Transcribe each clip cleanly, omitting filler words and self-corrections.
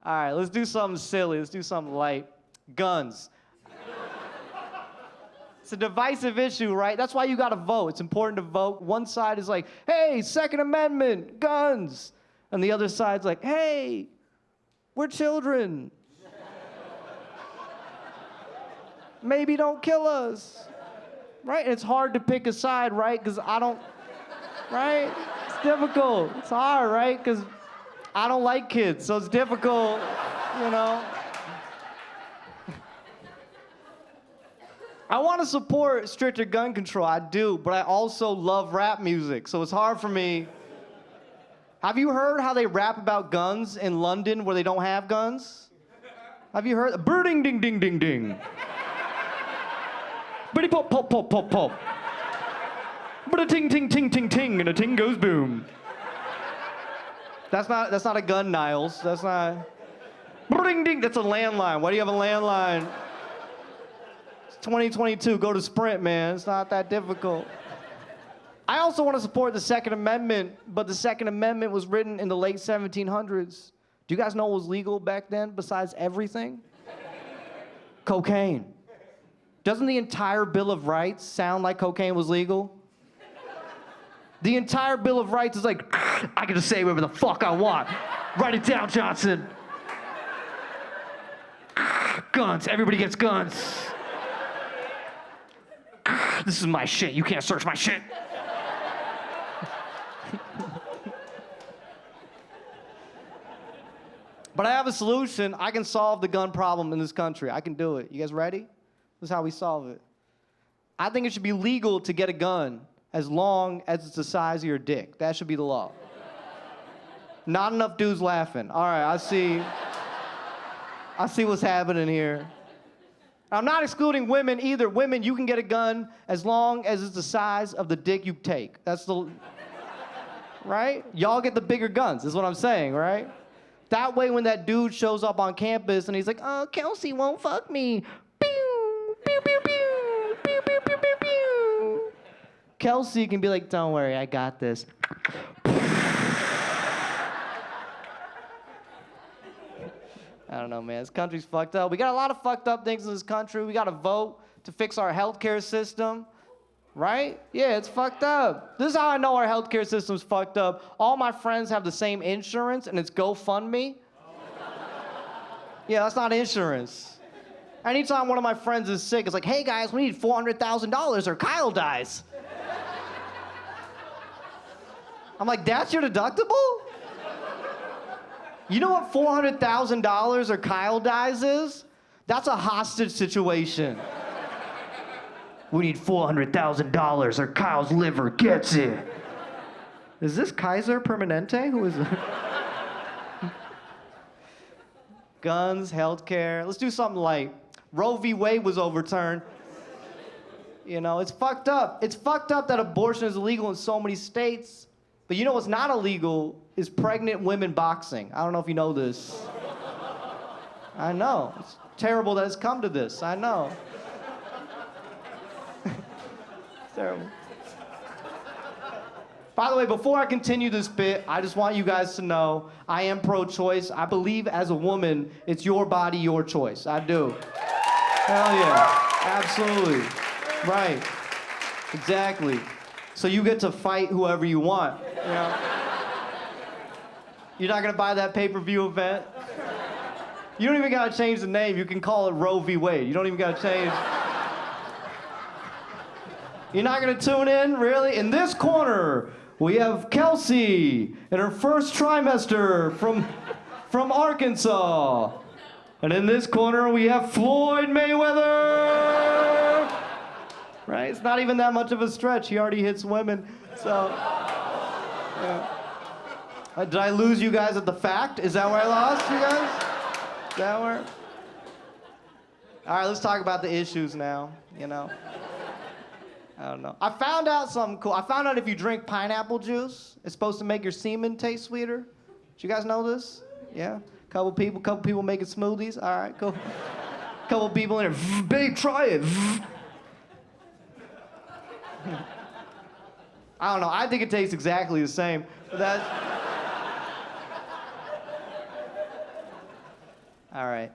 All right, let's do something silly. Let's do something light. Guns. It's a divisive issue, right? That's why you gotta vote. It's important to vote. One side is like, hey, Second Amendment, guns. And the other side's like, hey, we're children. Maybe don't kill us. Right? And it's hard to pick a side, right? Because I don't, right? It's difficult. It's hard, right? Because I don't like kids, so it's difficult, you know? I want to support stricter gun control, I do, but I also love rap music, so it's hard for me. Have you heard how they rap about guns in London where they don't have guns? Have you heard? Birding ding ding ding ding. Bitty pop pop pop pop pop. But a ting ting ting ting ting and a ting goes boom. That's not a gun, Niles. That's not. Ding ding. That's a landline. Why do you have a landline? It's 2022. Go to Sprint, man. It's not that difficult. I also want to support the Second Amendment, but the Second Amendment was written in the late 1700s. Do you guys know what was legal back then besides everything? Cocaine. Doesn't the entire Bill of Rights sound like cocaine was legal? The entire Bill of Rights is like, I can just say whatever the fuck I want. Write it down, Johnson. Guns, everybody gets guns. This is my shit, you can't search my shit. But I have a solution. I can solve the gun problem in this country. I can do it. You guys ready? This is how we solve it. I think it should be legal to get a gun as long as it's the size of your dick. That should be the law. Not enough dudes laughing. All right, I see what's happening here. I'm not excluding women either. Women, you can get a gun as long as it's the size of the dick you take. That's the, right? Y'all get the bigger guns, is what I'm saying, right? That way when that dude shows up on campus and he's like, oh, Kelsey won't fuck me. Pew, pew, pew, pew, pew, pew, pew, pew, pew. Kelsey can be like, don't worry, I got this. I don't know, man. This country's fucked up. We got a lot of fucked up things in this country. We got to vote to fix our healthcare system, right? Yeah, it's fucked up. This is how I know our healthcare system's fucked up. All my friends have the same insurance, and it's GoFundMe. Yeah, that's not insurance. Anytime one of my friends is sick, it's like, hey, guys, we need $400,000 or Kyle dies. I'm like, that's your deductible? You know what $400,000 or Kyle dies is? That's a hostage situation. We need $400,000 or Kyle's liver gets it. Is this Kaiser Permanente? Who is it? Guns, healthcare. Let's do something light. Roe v. Wade was overturned. You know, it's fucked up. It's fucked up that abortion is illegal in so many states. But you know what's not illegal is pregnant women boxing. I don't know if you know this. I know. It's terrible that it's come to this. I know. It's terrible. By the way, before I continue this bit, I just want you guys to know I am pro-choice. I believe as a woman, it's your body, your choice. I do. Hell yeah. Absolutely. Right. Exactly. So you get to fight whoever you want. You know? You're not gonna buy that pay-per-view event. You don't even gotta change the name. You can call it Roe v. Wade. You don't even gotta change. You're not gonna tune in, really? In this corner, we have Kelsey in her first trimester from Arkansas. And in this corner, we have Floyd Mayweather. Right? It's not even that much of a stretch. He already hits women. So, yeah. Did I lose you guys at the fact? Is that where I lost you guys? Is that where? All right, let's talk about the issues now, you know. I don't know. I found out something cool. I found out if you drink pineapple juice, it's supposed to make your semen taste sweeter. Did you guys know this? Yeah? Couple people making smoothies. All right, cool. Couple people in there, babe, try it. I don't know. I think it tastes exactly the same. But All right.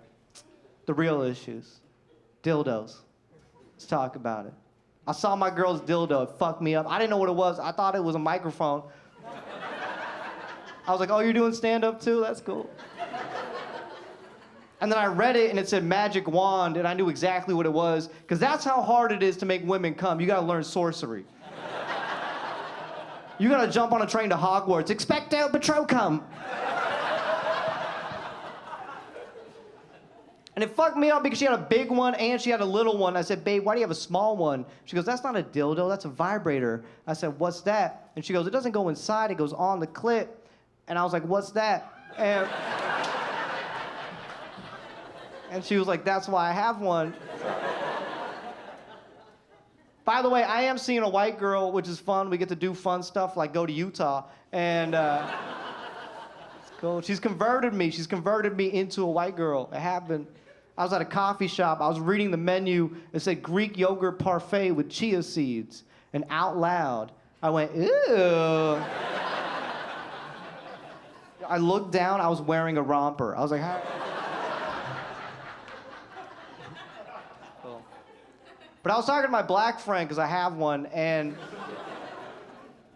The real issues. Dildos. Let's talk about it. I saw my girl's dildo. It fucked me up. I didn't know what it was. I thought it was a microphone. I was like, oh, you're doing stand-up too? That's cool. And then I read it, and it said magic wand, and I knew exactly what it was, because that's how hard it is to make women come. You gotta learn sorcery. You gotta jump on a train to Hogwarts. Expecto Patronum. And it fucked me up because she had a big one and she had a little one. I said, babe, why do you have a small one? She goes, that's not a dildo, that's a vibrator. I said, what's that? And she goes, it doesn't go inside, it goes on the clit. And I was like, what's that? And she was like, that's why I have one. By the way, I am seeing a white girl, which is fun. We get to do fun stuff like go to Utah. And it's cool. She's converted me. She's converted me into a white girl. It happened. I was at a coffee shop. I was reading the menu. It said Greek yogurt parfait with chia seeds. And out loud, I went, ew. I looked down. I was wearing a romper. I was like, hi. Cool. But I was talking to my black friend, because I have one, and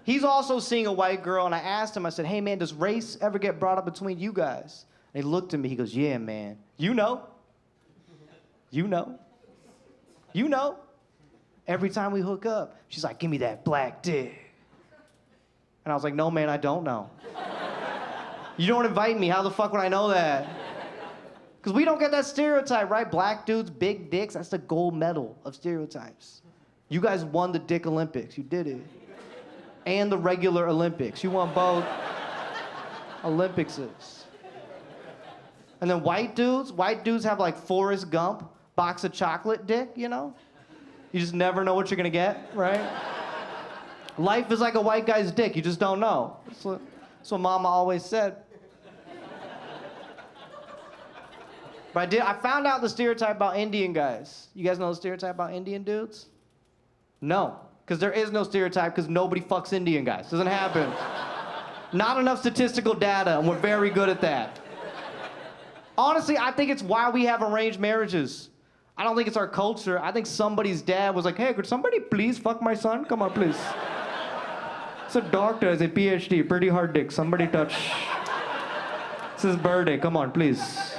he's also seeing a white girl, and I asked him, I said, hey, man, does race ever get brought up between you guys? And he looked at me, he goes, yeah, man. You know. You know. You know. Every time we hook up, she's like, give me that black dick. And I was like, no, man, I don't know. You don't invite me, how the fuck would I know that? Because we don't get that stereotype, right? Black dudes, big dicks, that's the gold medal of stereotypes. You guys won the Dick Olympics, you did it. And the regular Olympics. You won both Olympicses. And then white dudes have like Forrest Gump, box of chocolate dick, you know? You just never know what you're gonna get, right? Life is like a white guy's dick, you just don't know. That's what Mama always said. But I found out the stereotype about Indian guys. You guys know the stereotype about Indian dudes? No. Because there is no stereotype, because nobody fucks Indian guys. Doesn't happen. Not enough statistical data, and we're very good at that. Honestly, I think it's why we have arranged marriages. I don't think it's our culture. I think somebody's dad was like, hey, could somebody please fuck my son? Come on, please. It's a doctor, it's a PhD, pretty hard dick. Somebody touch. It's his birthday, come on, please.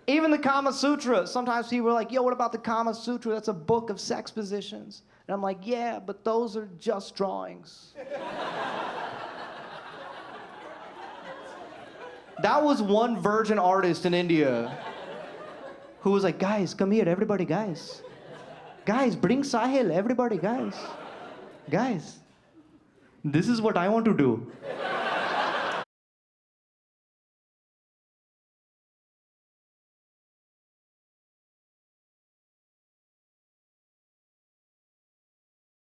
Even the Kama Sutra, sometimes people are like, yo, what about the Kama Sutra? That's a book of sex positions. And I'm like, yeah, but those are just drawings. That was one virgin artist in India who was like, guys, come here, everybody, guys. Guys, bring Sahil, everybody, guys. Guys, this is what I want to do.